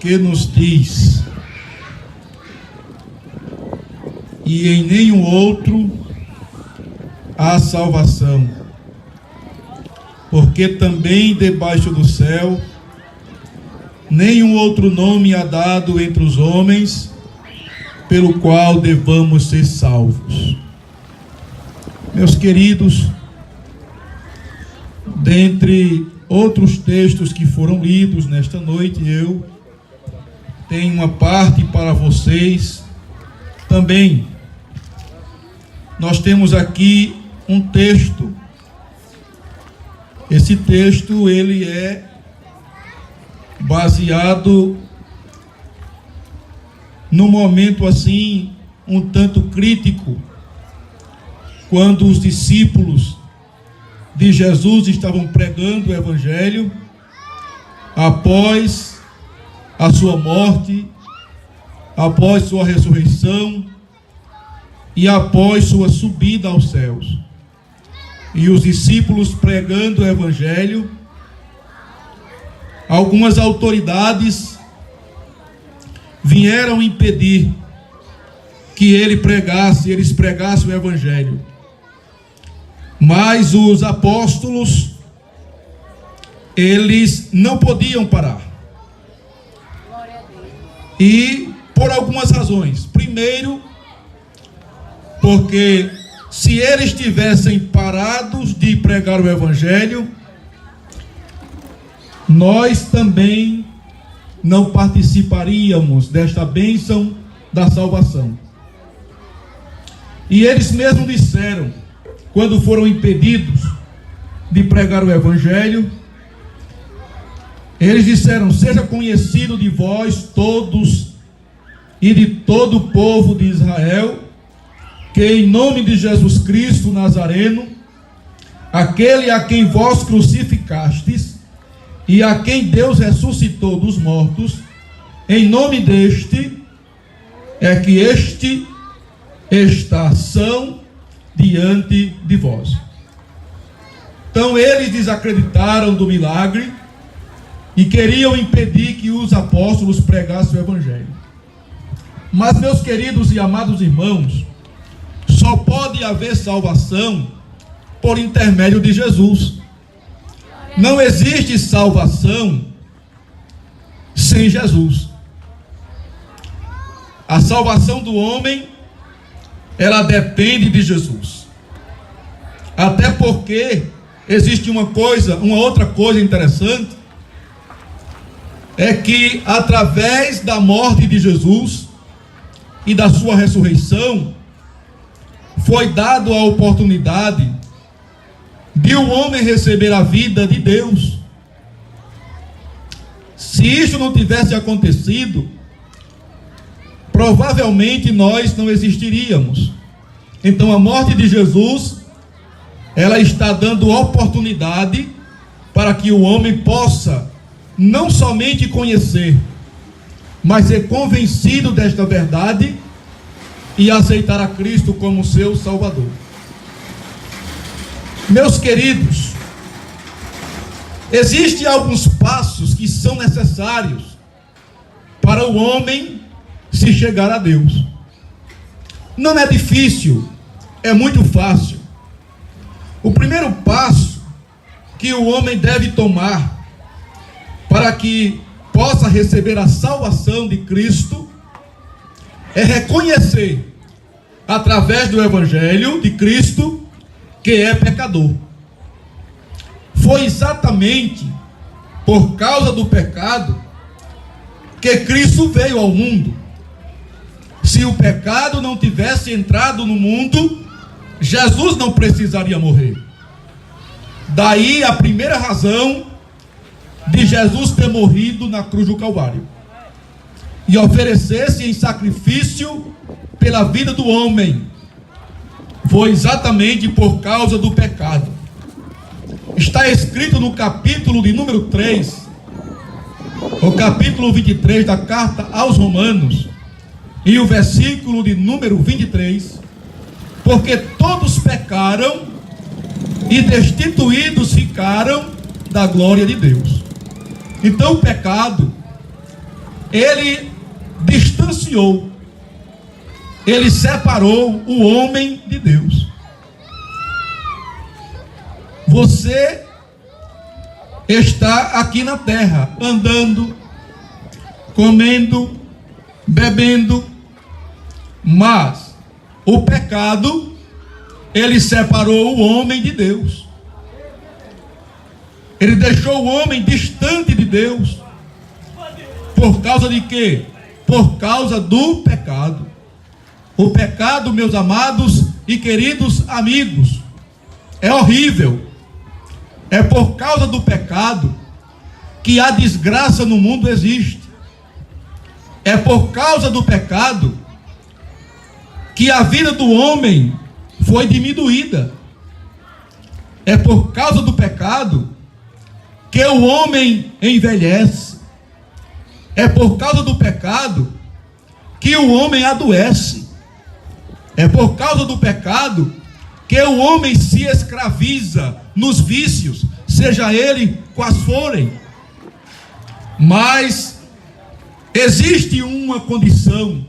que nos diz: e em nenhum outro há salvação, porque também debaixo do céu nenhum outro nome há dado entre os homens pelo qual devamos ser salvos. Meus queridos, dentre outros textos que foram lidos nesta noite, eu tenho uma parte para vocês também. Nós temos aqui um texto. Esse texto, ele é baseado num momento assim, um tanto crítico, quando os discípulos de Jesus estavam pregando o Evangelho após a sua morte, após sua ressurreição e após sua subida aos céus. E os discípulos pregando o Evangelho, algumas autoridades vieram impedir que eles pregassem o Evangelho. Mas os apóstolos, eles não podiam parar. E por algumas razões. Primeiro, porque se eles tivessem parados de pregar o Evangelho, nós também não participaríamos desta bênção da salvação. E eles mesmos disseram, quando foram impedidos de pregar o Evangelho, eles disseram: seja conhecido de vós todos e de todo o povo de Israel, que em nome de Jesus Cristo Nazareno, aquele a quem vós crucificastes e a quem Deus ressuscitou dos mortos, em nome deste é que este está são diante de vós. Então eles desacreditaram do milagre e queriam impedir que os apóstolos pregassem o Evangelho. Mas, meus queridos e amados irmãos, só pode haver salvação por intermédio de Jesus. Não existe salvação sem Jesus. A salvação do homem, ela depende de Jesus. Até porque existe uma outra coisa interessante, é que através da morte de Jesus e da sua ressurreição, foi dado a oportunidade de um homem receber a vida de Deus. Se isso não tivesse acontecido, provavelmente nós não existiríamos. Então a morte de Jesus, ela está dando oportunidade para que o homem possa não somente conhecer, mas ser convencido desta verdade e aceitar a Cristo como seu Salvador. Meus queridos, existem alguns passos que são necessários para o homem se chegar a Deus. Não é difícil, é muito fácil. O primeiro passo que o homem deve tomar para que possa receber a salvação de Cristo é reconhecer, através do Evangelho de Cristo, que é pecador. Foi exatamente por causa do pecado que Cristo veio ao mundo. Se o pecado não tivesse entrado no mundo, Jesus não precisaria morrer. Daí a primeira razão de Jesus ter morrido na cruz do Calvário e oferecer-se em sacrifício pela vida do homem. Foi exatamente por causa do pecado. Está escrito no capítulo de número 3, o capítulo 23 da carta aos Romanos, e o versículo de número 23, porque todos pecaram e destituídos ficaram da glória de Deus. Então o pecado, ele distanciou, ele separou o homem de Deus. Você está aqui na terra, andando, comendo, bebendo, mas o pecado, ele separou o homem de Deus. Ele deixou o homem distante de Deus. Por causa de quê? Por causa do pecado. O pecado, meus amados e queridos amigos, é horrível. É por causa do pecado que a desgraça no mundo existe. É por causa do pecado que a vida do homem foi diminuída. É por causa do pecado que o homem envelhece. É por causa do pecado que o homem adoece. É por causa do pecado que o homem se escraviza nos vícios, seja ele quais forem. Mas existe uma condição,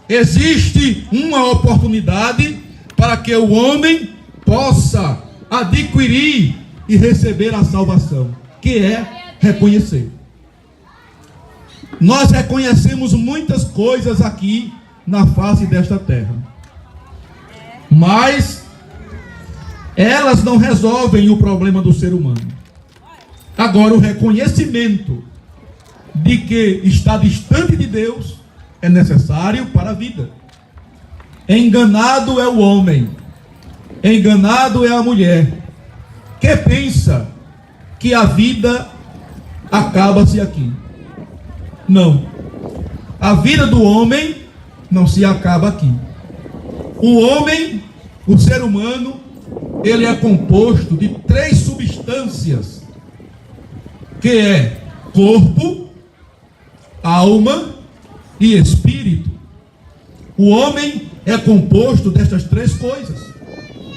existe uma oportunidade para que o homem possa adquirir e receber a salvação, que é reconhecer. Nós reconhecemos muitas coisas aqui na face desta terra, mas elas não resolvem o problema do ser humano. Agora, o reconhecimento de que está distante de Deus é necessário para a vida. Enganado é o homem, enganado é a mulher, que pensa que a vida acaba-se aqui. Não. A vida do homem não se acaba aqui. O homem, o ser humano, ele é composto de 3 substâncias, que é corpo, alma e espírito. O homem é composto dessas 3 coisas.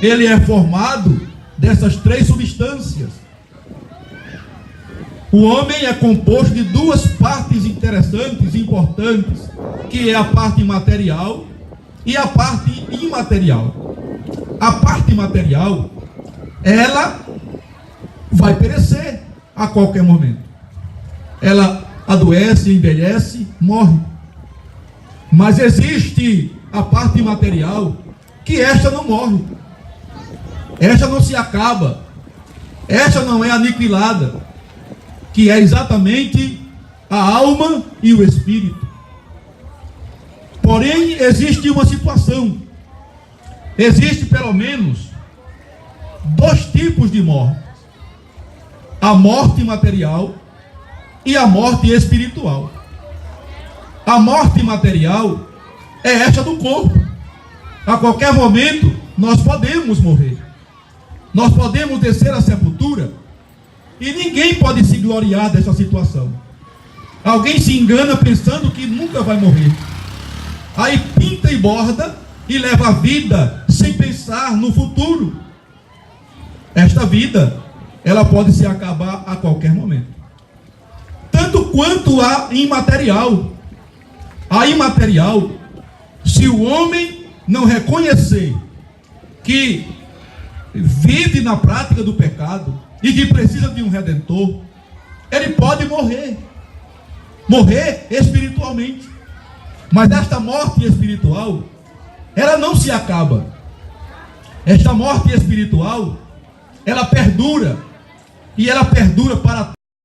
Ele é formado dessas 3 substâncias. O homem é composto de 2 partes interessantes, importantes, que é a parte material e a parte imaterial. A parte material, ela vai perecer a qualquer momento. Ela adoece, envelhece, morre. Mas existe a parte imaterial, que esta não morre. Esta não se acaba. Esta não é aniquilada, que é exatamente a alma e o espírito. Porém, existe uma situação. Existe pelo menos 2 tipos de morte: a morte material e a morte espiritual. A morte material é esta do corpo. A qualquer momento nós podemos morrer. Nós podemos descer à sepultura e ninguém pode se gloriar dessa situação. Alguém se engana pensando que nunca vai morrer. Aí pinta e borda e leva a vida sem pensar no futuro. Esta vida, ela pode se acabar a qualquer momento. Tanto quanto a imaterial. A imaterial, se o homem não reconhecer que vive na prática do pecado e que precisa de um redentor, ele pode morrer. Morrer espiritualmente. Mas esta morte espiritual, ela não se acaba. Esta morte espiritual, ela perdura. E ela perdura para